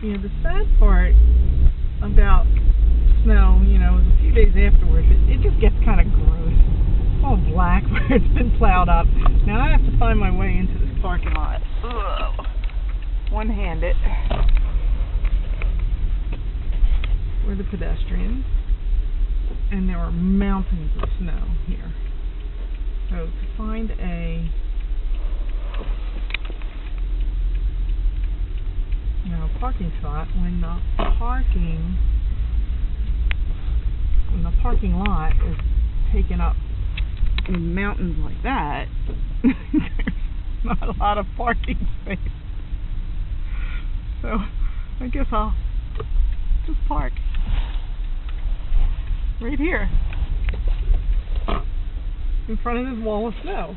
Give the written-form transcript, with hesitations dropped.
You know, the sad part about snow, you know, is a few days afterwards, it just gets kind of gross. It's all black where it's been plowed up. Now I have to find my way into this parking lot. Ugh. One-handed. We're the pedestrians. And there are mountains of snow here. So to find a parking spot when the parking lot is taken up in mountains like that, there's not a lot of parking space. So I guess I'll just park right here in front of this wall of snow.